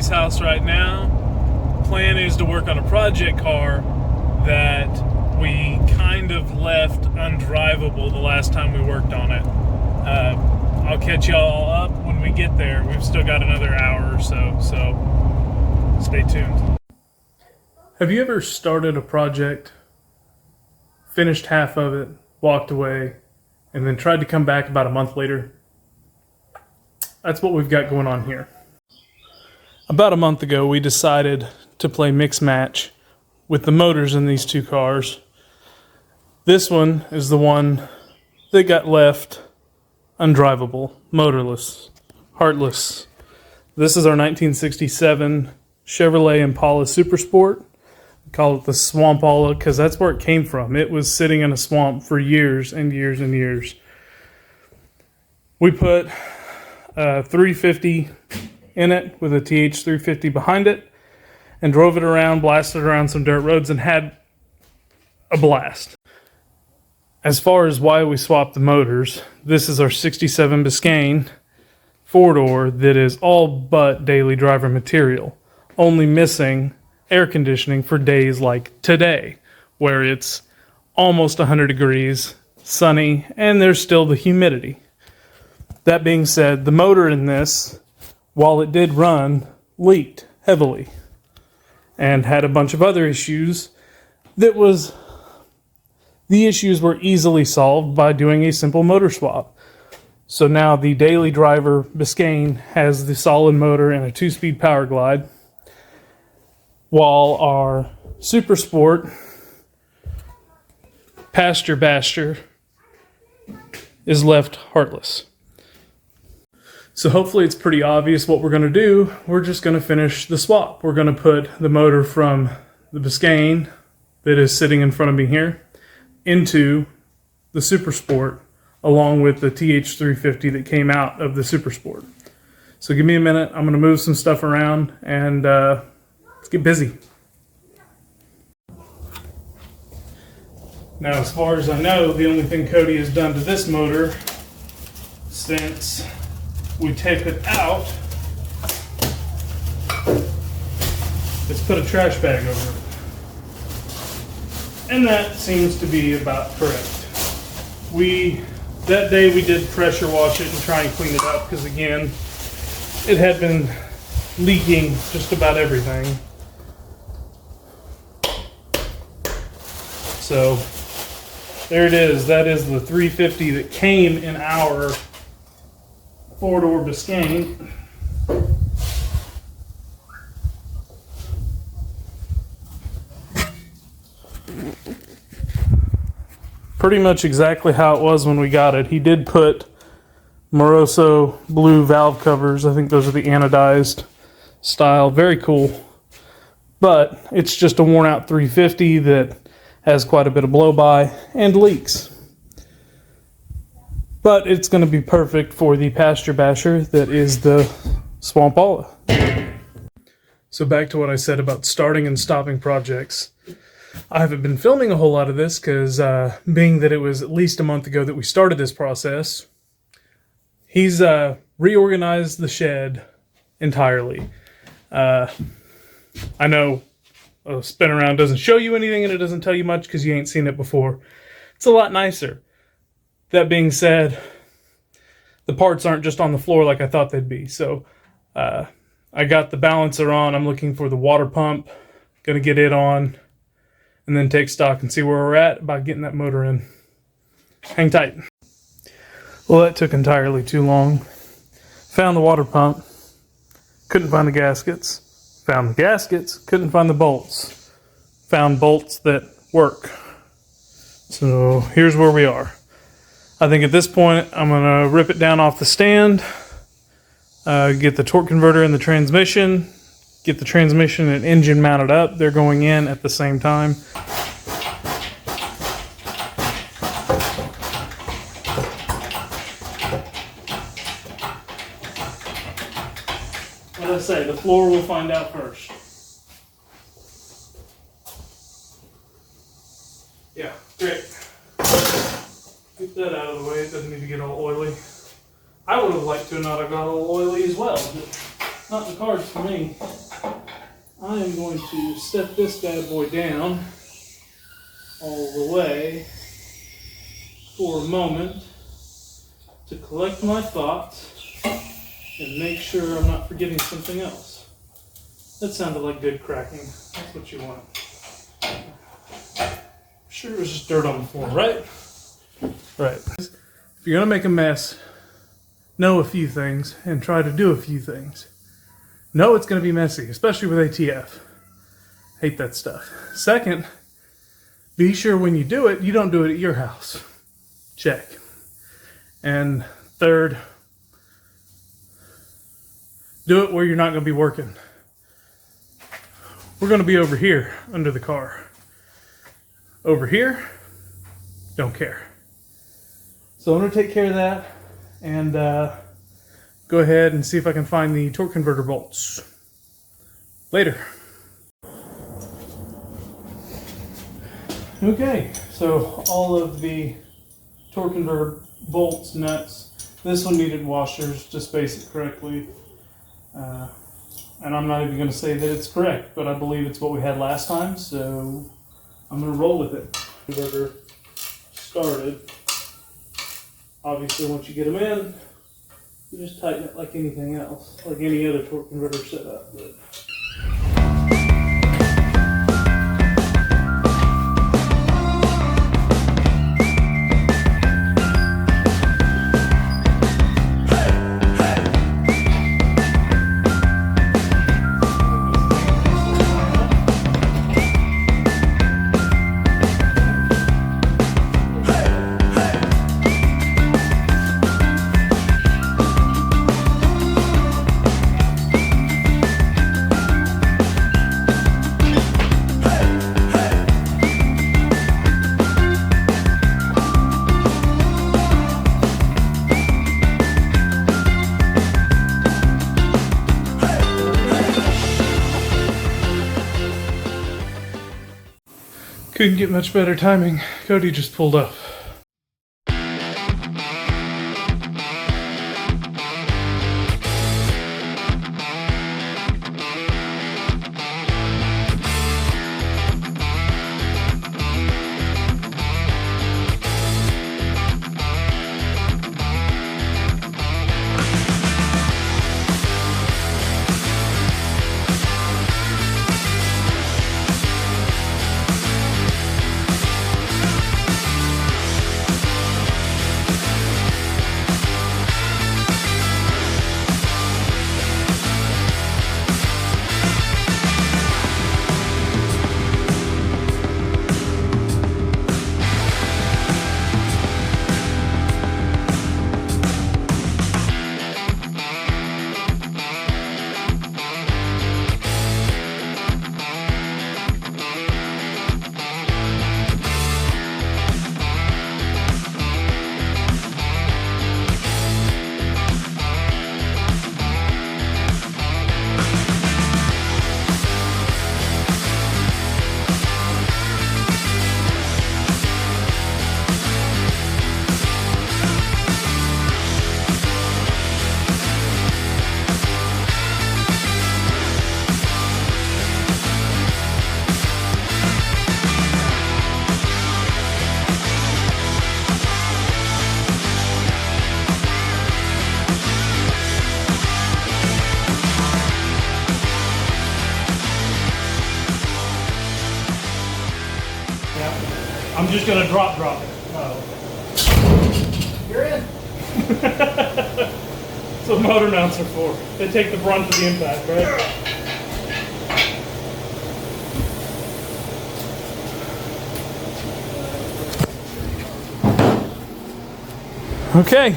Cody's house right now. Plan is to work on a project car that we kind of left undrivable the last time we worked on it. I'll catch y'all up when we get there. We've still got another hour or so stay tuned. Have you ever started a project, finished half of it, walked away, and then tried to come back about a month later? That's what we've got going on here. About a month ago, we decided to play mix match with the motors in these two cars. This one is the one that got left undrivable, motorless, heartless. This is our 1967 Chevrolet Impala Super Sport. We call it the Swampala because that's where it came from. It was sitting in a swamp for years and years and years. We put 350 in it with a TH350 behind it and drove it around, blasted around some dirt roads, and had a blast. As far as why we swapped the motors, this is our 67 Biscayne 4-door that is all but daily driver material, only missing air conditioning for days like today, where it's almost 100 degrees, sunny, and there's still the humidity. That being said, the motor in this, while it did run, leaked heavily and had a bunch of other issues. The issues were easily solved by doing a simple motor swap. So now the daily driver Biscayne has the solid motor and a 2-speed power glide, while our Super Sport Pasture Basher is left heartless. So hopefully it's pretty obvious what we're going to do. We're just going to finish the swap. We're going to put the motor from the Biscayne that is sitting in front of me here into the Super Sport, along with the TH350 that came out of the Super Sport. So give me a minute. I'm going to move some stuff around and let's get busy. Now, as far as I know, the only thing Cody has done to this motor since we tape it out is put a trash bag over it. And that seems to be about correct. That day we did pressure wash it and try and clean it up because, again, it had been leaking just about everything. So there it is. That is the 350 that came in our 4-door Biscayne. Pretty much exactly how it was when we got it. He did put Moroso blue valve covers. I think those are the anodized style. Very cool. But it's just a worn out 350 that has quite a bit of blow-by and leaks. But it's going to be perfect for the Pasture Basher that is the Swampala. So back to what I said about starting and stopping projects. I haven't been filming a whole lot of this because being that it was at least a month ago that we started this process, he's reorganized the shed entirely. I know a spin around doesn't show you anything and it doesn't tell you much because you ain't seen it before. It's a lot nicer. That being said, the parts aren't just on the floor like I thought they'd be. So I got the balancer on. I'm looking for the water pump. Going to get it on and then take stock and see where we're at about getting that motor in. Hang tight. Well, that took entirely too long. Found the water pump. Couldn't find the gaskets. Found the gaskets. Couldn't find the bolts. Found bolts that work. So here's where we are. I think at this point I'm going to rip it down off the stand, get the torque converter and the transmission, get the transmission and engine mounted up. They're going in at the same time. What did I say? The floor we'll find out first. Yeah, great. Get that out of the way. It doesn't need to get all oily. I would have liked to not have got all oily as well, but not in the cards for me. I am going to set this bad boy down all the way for a moment to collect my thoughts and make sure I'm not forgetting something else. That sounded like good cracking. That's what you want. Sure, it was just dirt on the floor, right? Right. If you're gonna make a mess, know a few things and try to do a few things. Know it's gonna be messy, especially with ATF. Hate that stuff. Second, be sure when you do it, you don't do it at your house. Check. And third, do it where you're not gonna be working. We're gonna be over here under the car. Over here, don't care. So I'm gonna take care of that and go ahead and see if I can find the torque converter bolts. Later. Okay, so all of the torque converter bolts, nuts, this one needed washers to space it correctly. And I'm not even gonna say that it's correct, but I believe it's what we had last time, so I'm gonna roll with it. Converter started. Obviously, once you get them in, you just tighten it like anything else, like any other torque converter setup. But couldn't get much better timing. Cody just pulled up. I'm just gonna drop it. Oh. You're in. That's what motor mounts are for. They take the brunt of the impact, right? Okay,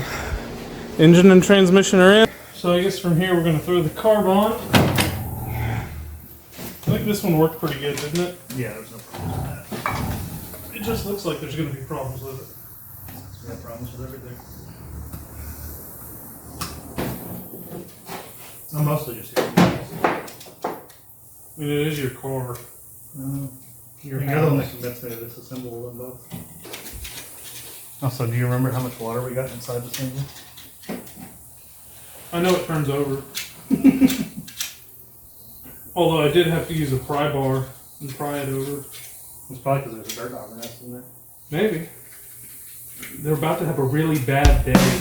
engine and transmission are in. So I guess from here we're gonna throw the carb on. I think this one worked pretty good, didn't it? Yeah, there's no problem with that. It just looks like there's gonna be problems with it. We have problems with everything. I'm mostly just here. I mean, it is your car. You're the one that convinced me to disassemble them both. Also, do you remember how much water we got inside this engine? I know it turns over. Although I did have to use a pry bar and pry it over. It's probably because there's a dirt dog nest in there. Maybe. They're about to have a really bad day.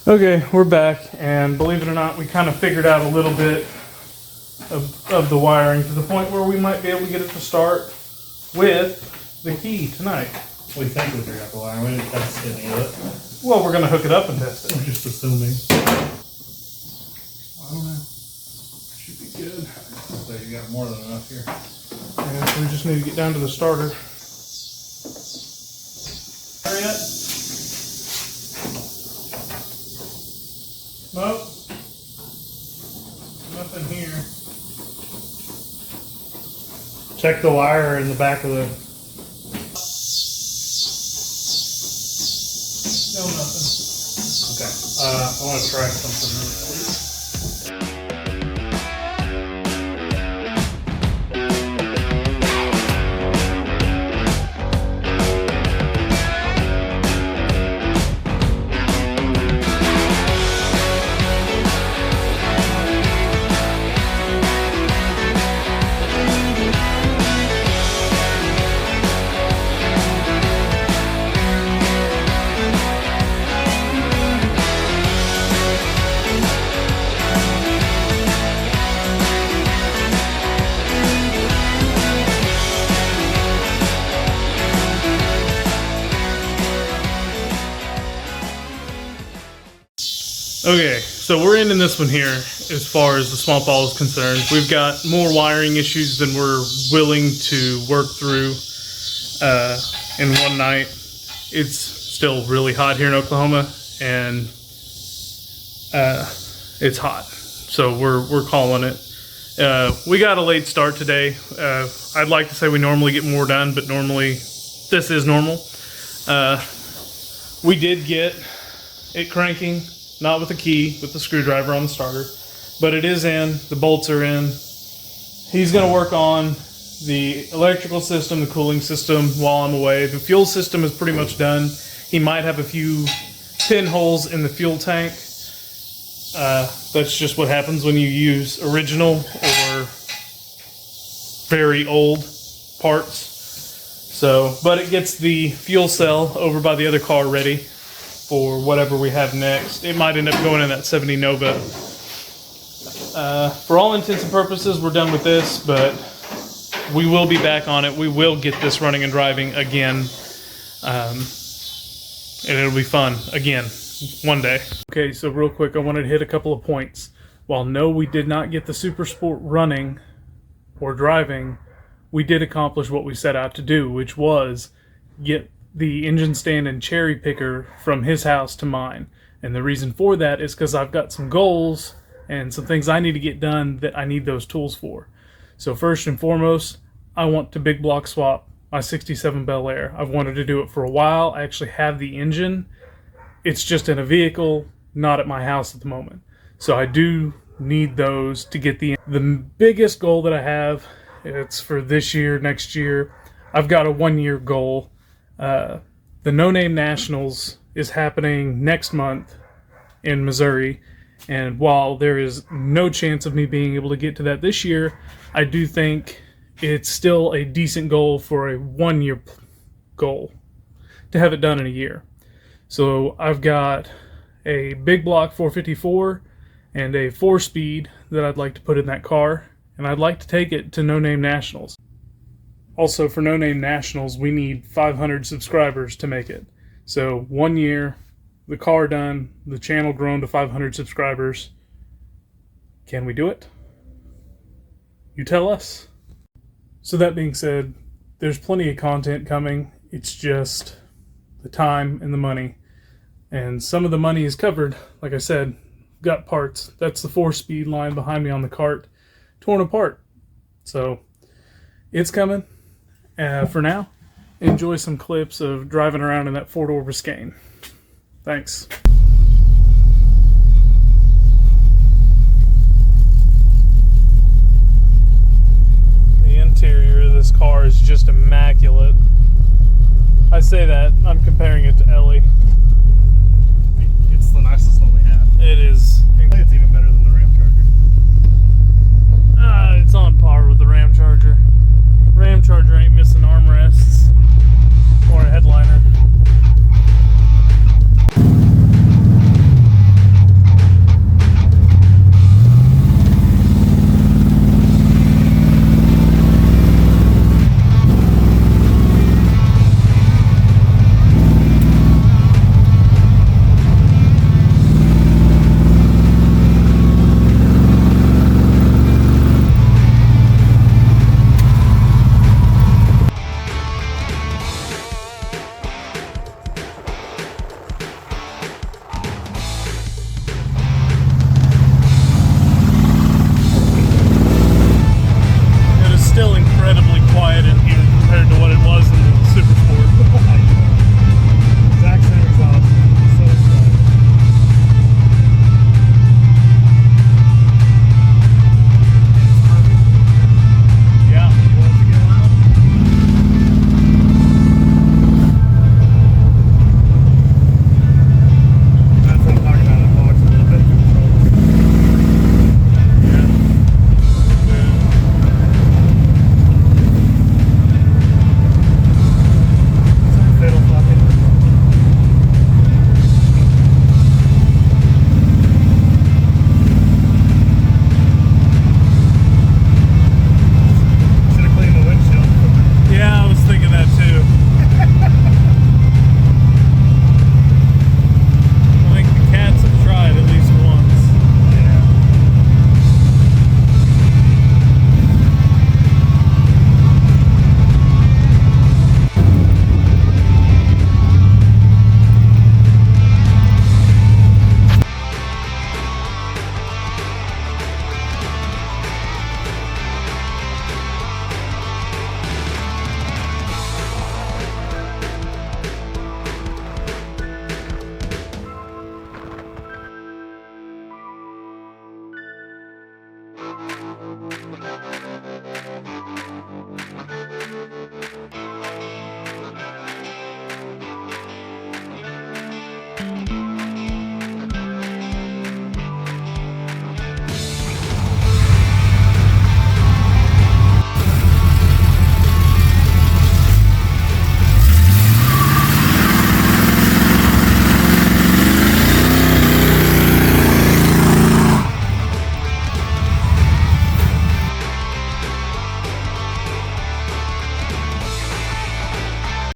Okay, we're back, and believe it or not, we kind of figured out a little bit of the wiring to the point where we might be able to get it to start with the key tonight. We think we figured out the wiring. We didn't test any of it. Well, we're going to hook it up and test it. We're just assuming. I don't know. Should be good. So you got more than enough here. Yeah, so we just need to get down to the starter. Hurry up. Nope. Nothing here. Check the wire in the back of the. No, nothing. Okay. I want to try something real quick. Okay, so we're ending this one here as far as the swamp ball is concerned. We've got more wiring issues than we're willing to work through in one night. It's still really hot here in Oklahoma, and it's hot, so we're calling it. We got a late start today. I'd like to say we normally get more done, but normally this is normal. We did get it cranking. Not with the key, with the screwdriver on the starter, but it is in, the bolts are in. He's gonna work on the electrical system, the cooling system while I'm away. The fuel system is pretty much done. He might have a few pinholes in the fuel tank. That's just what happens when you use original or very old parts. So, but it gets the fuel cell over by the other car ready for whatever we have next. It might end up going in that 70 Nova. For all intents and purposes, we're done with this, but we will be back on it. We will get this running and driving again. And it'll be fun again one day. Okay, so real quick, I wanted to hit a couple of points. While no, we did not get the Super Sport running or driving, we did accomplish what we set out to do, which was get the engine stand and cherry picker from his house to mine. And the reason for that is because I've got some goals and some things I need to get done that I need those tools for. So first and foremost, I want to big block swap my 67 Bel Air. I've wanted to do it for a while. I actually have the engine. It's just in a vehicle, not at my house at the moment. So I do need those to get the biggest goal that I have. It's for this year, next year. I've got a 1-year goal. The No Name Nationals is happening next month in Missouri, and while there is no chance of me being able to get to that this year, I do think it's still a decent goal for a 1-year goal to have it done in a year. So I've got a big block 454 and a 4-speed that I'd like to put in that car, and I'd like to take it to No Name Nationals. Also, for No Name Nationals, we need 500 subscribers to make it. So 1 year, the car done, the channel grown to 500 subscribers. Can we do it? You tell us. So that being said, there's plenty of content coming It's just the time and the money. And some of the money is covered. Like I said, got parts. That's the 4-speed line behind me on the cart, torn apart. So it's coming. For now, enjoy some clips of driving around in that 4-door Biscayne. Thanks. The interior of this car is just immaculate. I say that, I'm comparing it to